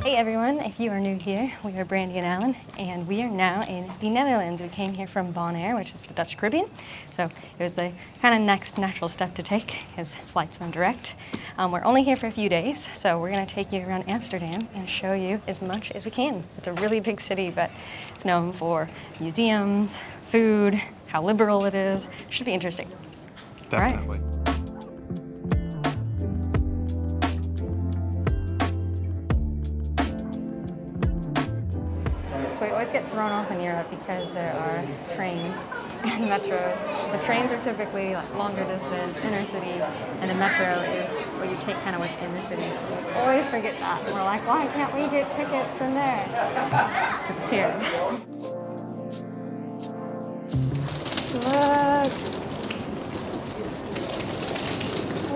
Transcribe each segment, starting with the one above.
Hey everyone, if you are new here, we are Brandi and Alan, and we are now in the Netherlands. We came here from Bonaire, which is the Dutch Caribbean, so it was the kind of next natural step to take, because flights went direct. We're only here for a few days, so we're going to take you around Amsterdam and show you as much as we can. It's a really big city, but it's known for museums, food, how liberal it is. Should be interesting. Definitely. All right. So we always get thrown off in Europe because there are trains and metros. The trains are typically like longer distance, inner cities, and the metro is what you take kind of within the city. We always forget that. We're like, why can't we get tickets from there? It's because it's here. Look.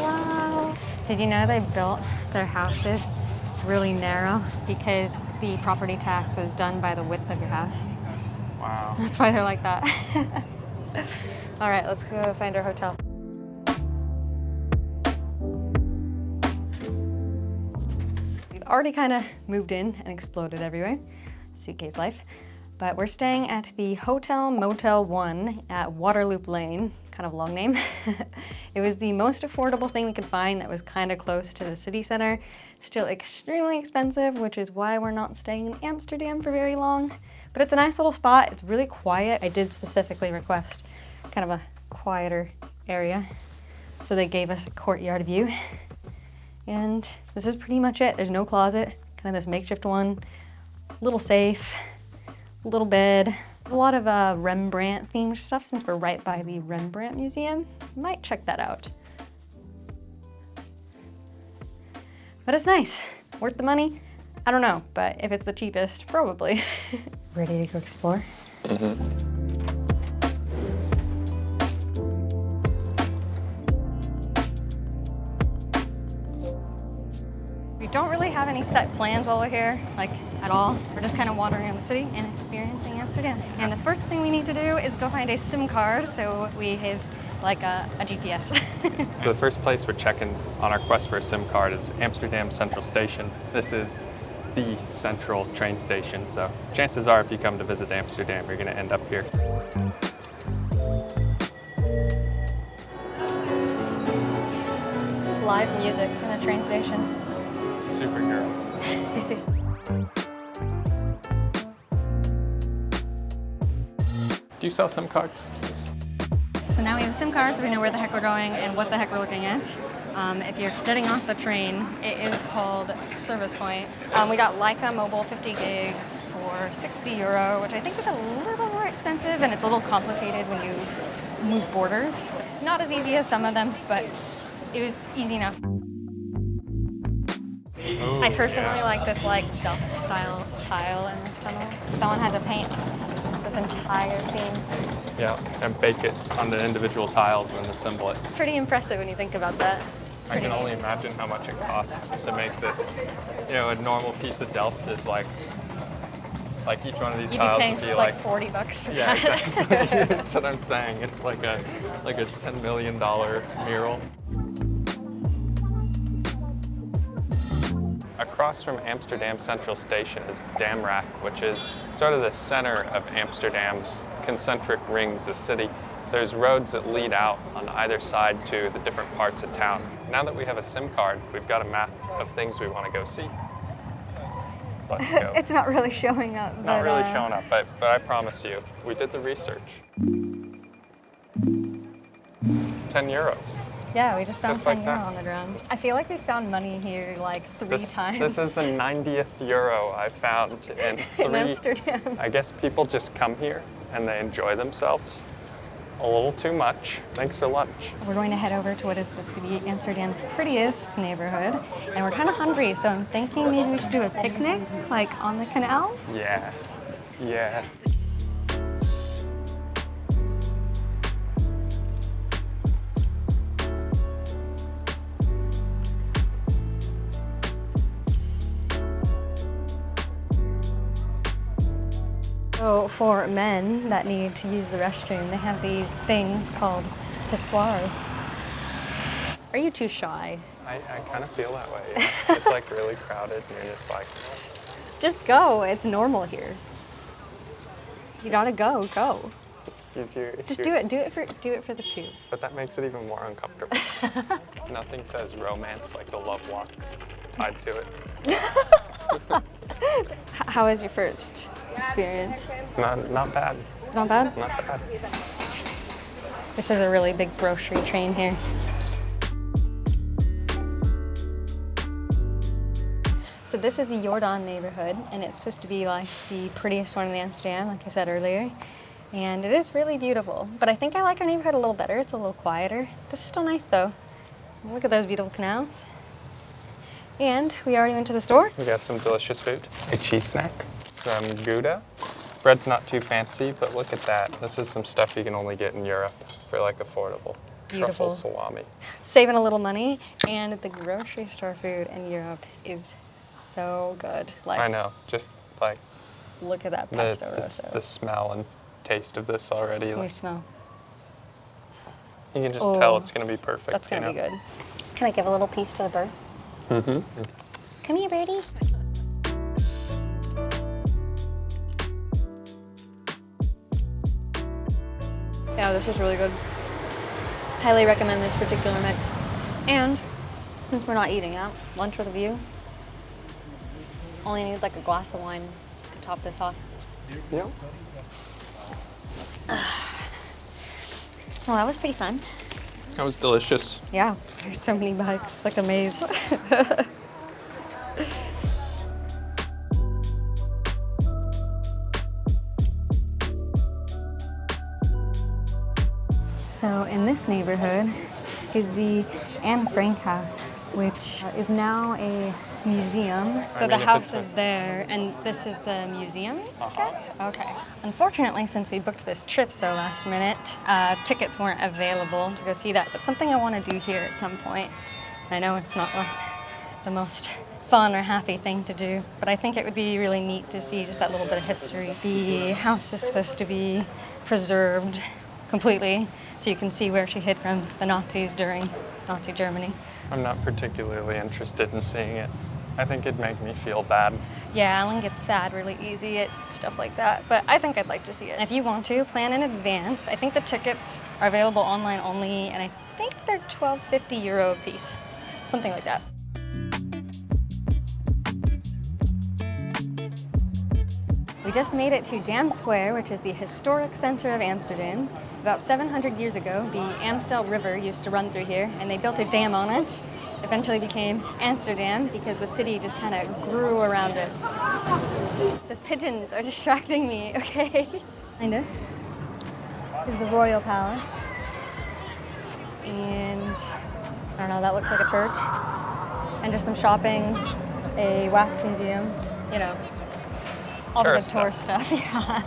Wow. Did you know they built their houses really narrow because the property tax was done by the width of your house? Wow. That's why they're like that. All right, let's go find our hotel. We've already kind of moved in and exploded everywhere. Suitcase life. But we're staying at the Hotel Motel 1 at Waterlooplein. Kind of a long name. It was the most affordable thing we could find that was kind of close to the city center. Still extremely expensive, which is why we're not staying in Amsterdam for very long. But it's a nice little spot. It's really quiet. I did specifically request kind of a quieter area, so they gave us a courtyard view. And this is pretty much it. There's no closet, kind of this makeshift one. Little safe, little bed. There's a lot of Rembrandt themed stuff since we're right by the Rembrandt Museum. Might check that out. But it's nice. Worth the money? I don't know, but if it's the cheapest, probably. Ready to go explore? Mm-hmm. We don't really have any set plans while we're here, like at all. We're just kind of wandering around the city and experiencing Amsterdam. And the first thing we need to do is go find a SIM card so we have like a GPS. The first place we're checking on our quest for a SIM card is Amsterdam Central Station. This is the central train station, so chances are if you come to visit Amsterdam, you're going to end up here. Live music in a train station. Superhero. Do you sell SIM cards? So now we have SIM cards, we know where the heck we're going and what the heck we're looking at. If you're getting off the train, it is called Service Point. We got Leica Mobile 50 gigs for €60, which I think is a little more expensive, and it's a little complicated when you move borders. So not as easy as some of them, but it was easy enough. Ooh, I personally like this Delft style tile in this tunnel. Someone had to paint this entire scene. Yeah, and bake it on the individual tiles and assemble it. Pretty impressive when you think about that. I can only imagine how much it costs to make this. You know, a normal piece of Delft is like each one of these tiles would be like $40 for yeah, that. exactly. That's what I'm saying. It's like a $10 million mural. Across from Amsterdam Central Station is Damrak, which is sort of the center of Amsterdam's concentric rings of city. There's roads that lead out on either side to the different parts of town. Now that we have a SIM card, we've got a map of things we want to go see. So let's go. It's not really showing up. Not really showing up, but I promise you, we did the research. €10. Yeah, we just found Just like €10 that. on the ground. I feel like we found money here like three times. This is the 90th euro I found in in Amsterdam. I guess people just come here and they enjoy themselves a little too much. Thanks for lunch. We're going to head over to what is supposed to be Amsterdam's prettiest neighborhood, and we're kind of hungry, so I'm thinking maybe we should do a picnic, like on the canals. Yeah, yeah. So for men that need to use the restroom, they have these things called pissoirs. are you too shy? I kind of feel that way. Yeah. It's like really crowded and you're just like... Just go. It's normal here. You gotta go. Just do it. Do it for the two. But that makes it even more uncomfortable. Nothing says romance like the love walks tied to it. How was your first experience? Not bad. Not bad? Not bad. This is a really big grocery train here. So this is the Jordaan neighborhood, and it's supposed to be like the prettiest one in Amsterdam, like I said earlier. And it is really beautiful, but I think I like our neighborhood a little better. It's a little quieter. This is still nice though. Look at those beautiful canals. And we already went to the store. We got some delicious food. A cheese snack, some Gouda. Bread's not too fancy, but look at that. This is some stuff you can only get in Europe for like affordable. Beautiful. Truffle salami. Saving a little money, and the grocery store food in Europe is so good. Like, I know, just like look at that pesto rosso. the smell and taste of this already. Can we Like, smell? you can just tell it's gonna be perfect. That's gonna be good. Can I give a little piece to the bird? Mm-hmm. Come here, birdie. Yeah, this is really good. Highly recommend this particular mix. And since we're not eating out, lunch with a view, only need like a glass of wine to top this off. Yep. Well, that was pretty fun. That was delicious. Yeah, there's so many bikes, like a maze. So in this neighborhood is the Anne Frank house, which is now a museum. So the house is there, and this is the museum, I guess? Okay. Unfortunately, since we booked this trip so last minute, tickets weren't available to go see that, but something I want to do here at some point. I know it's not like the most fun or happy thing to do, but I think it would be really neat to see just that little bit of history. The house is supposed to be preserved completely, so you can see where she hid from the Nazis during Nazi Germany. I'm not particularly interested in seeing it. I think it'd make me feel bad. Yeah, Alan gets sad really easy at stuff like that, but I think I'd like to see it. And if you want to, plan in advance. I think the tickets are available online only, and I think they're €12.50 a piece, something like that. We just made it to Dam Square, which is the historic center of Amsterdam. About 700 years ago, the Amstel River used to run through here, and they built a dam on it. Eventually became Amsterdam because the city just kind of grew around it. Those pigeons are distracting me, okay? Behind us is the Royal Palace. And I don't know, that looks like a church. And just some shopping, a wax museum, you know, all the good tourist stuff, yeah.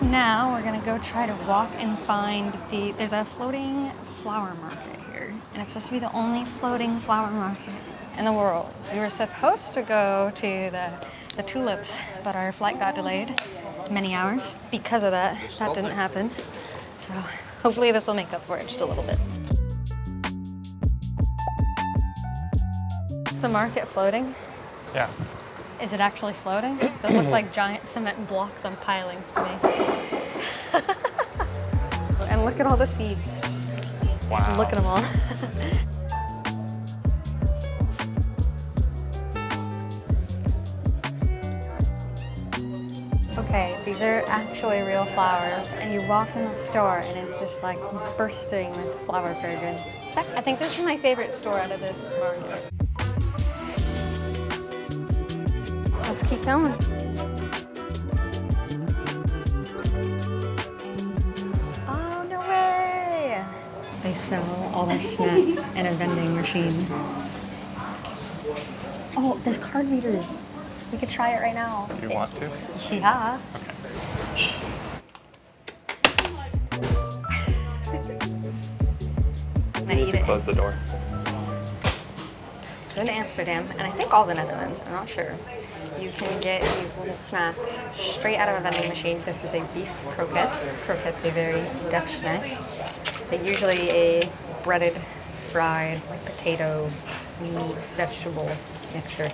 Now we're gonna go try to walk and find there's a floating flower market here. And it's supposed to be the only floating flower market in the world. We were supposed to go to the tulips, but our flight got delayed many hours. Because of that, that didn't happen. So hopefully this will make up for it just a little bit. Is the market floating? Yeah. Is it actually floating? Those look like giant cement blocks on pilings to me. And look at all the seeds. Wow. Just look at them all. Okay, these are actually real flowers, and you walk in the store and it's just like bursting with flower fragrance. I think this is my favorite store out of this market. Let's keep going. Oh, no way! They sell all their snacks in a vending machine. Oh, there's card readers. We could try it right now. Do you want to? Yeah. Okay. I need to close the door. So in Amsterdam, and I think all the Netherlands, I'm not sure, you can get these little snacks straight out of a vending machine. This is a beef croquette. Croquette's a very Dutch snack. They're usually a breaded, fried, like potato, meat, vegetable mixture.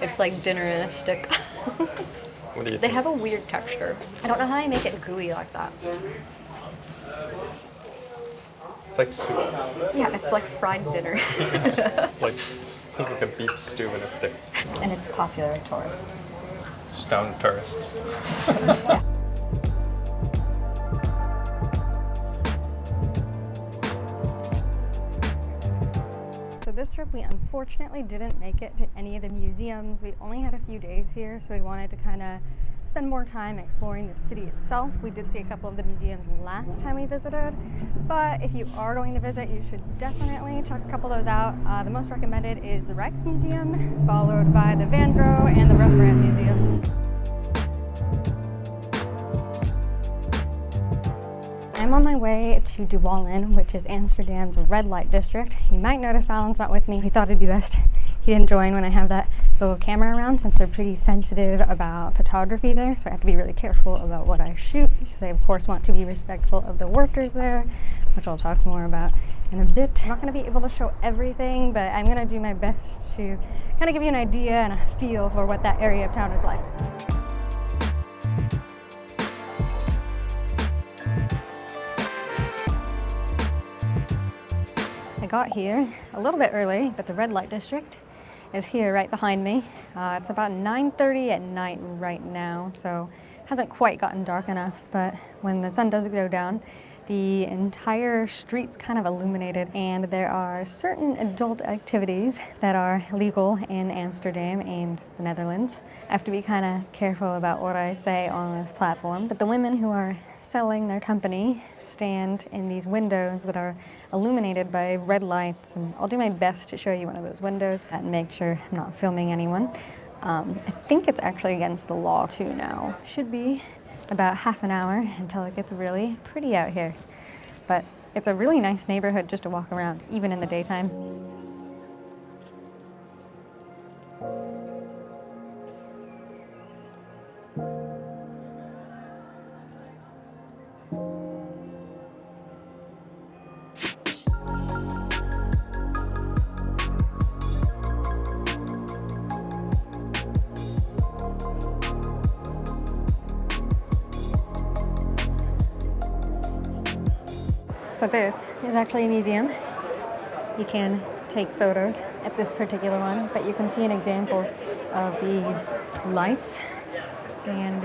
It's like dinner in a stick. What do you They think? have a weird texture. I don't know how they make it gooey like that. It's like soup. Yeah, it's like fried dinner. Like a beef stew in a stick. And it's popular with tourists. Stone tourists. Yeah. So this trip, we unfortunately didn't make it to any of the museums. We only had a few days here, so we wanted to kind of spend more time exploring the city itself. We did see a couple of the museums last time we visited, but if you are going to visit, you should definitely check a couple of those out. The most recommended is the Rijksmuseum, followed by the Van Gogh and the Rembrandt museums. I'm on my way to Wallen, which is Amsterdam's red light district. You might notice Alan's not with me. He thought it'd be best he didn't join when I have that little camera around, since they're pretty sensitive about photography there. So I have to be really careful about what I shoot, because I of course want to be respectful of the workers there, which I'll talk more about in a bit. I'm not going to be able to show everything, but I'm going to do my best to kind of give you an idea and a feel for what that area of town is like. I got here a little bit early, but the red light district is here right behind me. It's about 9:30 at night right now, so it hasn't quite gotten dark enough, but when the sun does go down, the entire street's kind of illuminated, and there are certain adult activities that are legal in Amsterdam and the Netherlands. I have to be kind of careful about what I say on this platform, but the women who are selling their company stand in these windows that are illuminated by red lights, and I'll do my best to show you one of those windows and make sure I'm not filming anyone. I think it's actually against the law too now. Should be about half an hour until it gets really pretty out here. But it's a really nice neighborhood just to walk around, even in the daytime. So this is actually a museum. You can take photos at this particular one, but you can see an example of the lights and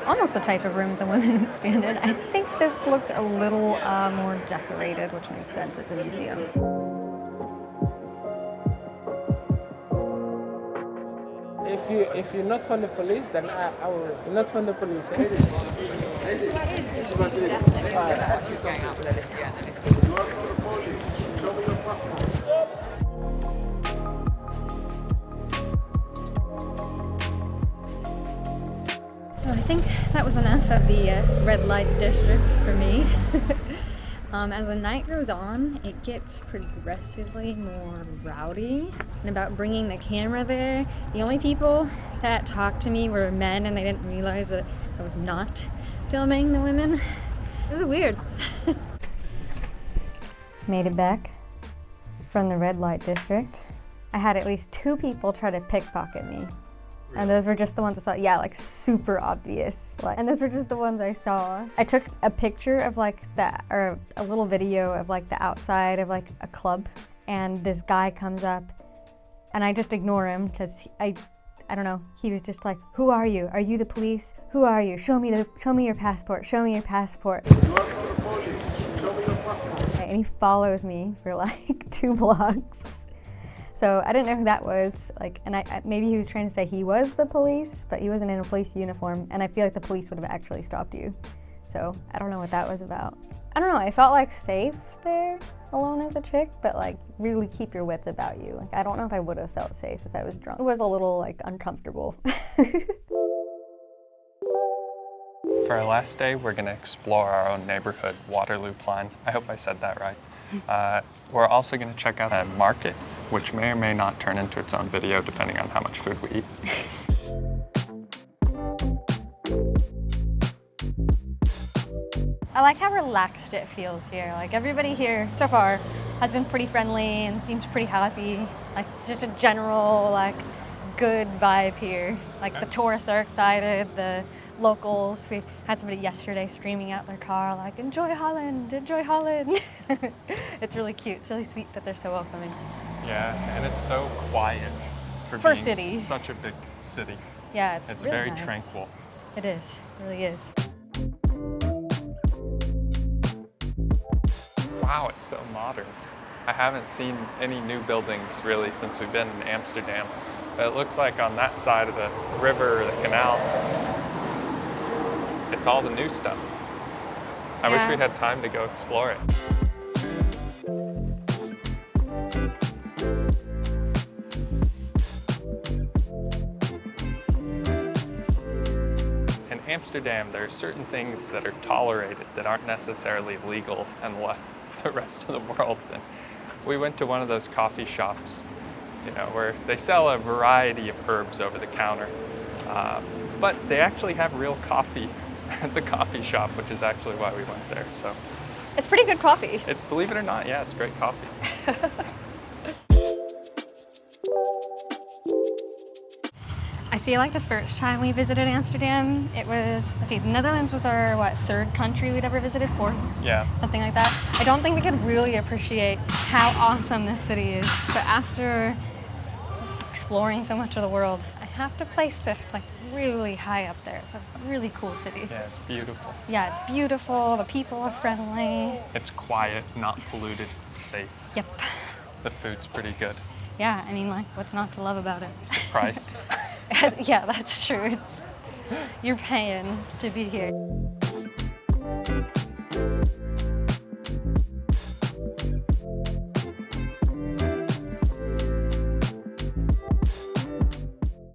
almost the type of room the women stand in. I think this looks a little more decorated, which makes sense. It's a museum. If you're not from the police, then I will not from the police. So I think that was enough of the red light district for me. As the night goes on, it gets progressively more rowdy. And about bringing the camera there, the only people that talked to me were men, and they didn't realize that I was not filming the women. It was weird. Made it back from the red light district. I had at least 2 people try to pickpocket me. And those were just the ones I saw. Yeah, like super obvious. And those were just the ones I saw. I took a picture of like or a little video of like the outside of like a club, and this guy comes up, and I just ignore him because I don't know. He was just like, "Who are you? Are you the police? Who are you? Show me your passport. Show me your passport." And he follows me for like 2 blocks. So I didn't know who that was, and maybe he was trying to say he was the police, but he wasn't in a police uniform, and I feel like the police would have actually stopped you. So I don't know what that was about. I don't know, I felt like safe there alone as a chick, but like really keep your wits about you. Like I don't know if I would have felt safe if I was drunk. It was a little like uncomfortable. For our last day, we're going to explore our own neighborhood, Waterlooplein. I hope I said that right. We're also going to check out a market, which may or may not turn into its own video depending on how much food we eat. I like how relaxed it feels here. Like everybody here so far has been pretty friendly and seems pretty happy. Like it's just a general like good vibe here. Like the tourists are excited, the locals. We had somebody yesterday streaming out their car like, enjoy Holland, enjoy Holland. It's really cute, it's really sweet that they're so welcoming. Yeah, and it's so quiet for a being city. Such a big city. Yeah, it's really very nice. tranquil. It is, it really is. Wow, it's so modern. I haven't seen any new buildings really since we've been in Amsterdam. It looks like on that side of the river, the canal, it's all the new stuff. I wish we had time to go explore it. In Amsterdam, there are certain things that are tolerated that aren't necessarily legal in the rest of the world. And we went to one of those coffee shops, you know, where they sell a variety of herbs over the counter. But they actually have real coffee at the coffee shop, which is actually why we went there. So It's pretty good coffee. believe it or not, yeah, it's great coffee. I feel like the first time we visited Amsterdam, it was, let's see, the Netherlands was our, third country we'd ever visited, fourth? Yeah. Something like that. I don't think we could really appreciate how awesome this city is, but after exploring so much of the world, I have to place this like really high up there. It's a really cool city. Yeah, it's beautiful. Yeah, it's beautiful, the people are friendly. It's quiet, not polluted, safe. Yep. The food's pretty good. Yeah, I mean, like, what's not to love about it? The price. Yeah, that's true. You're paying to be here.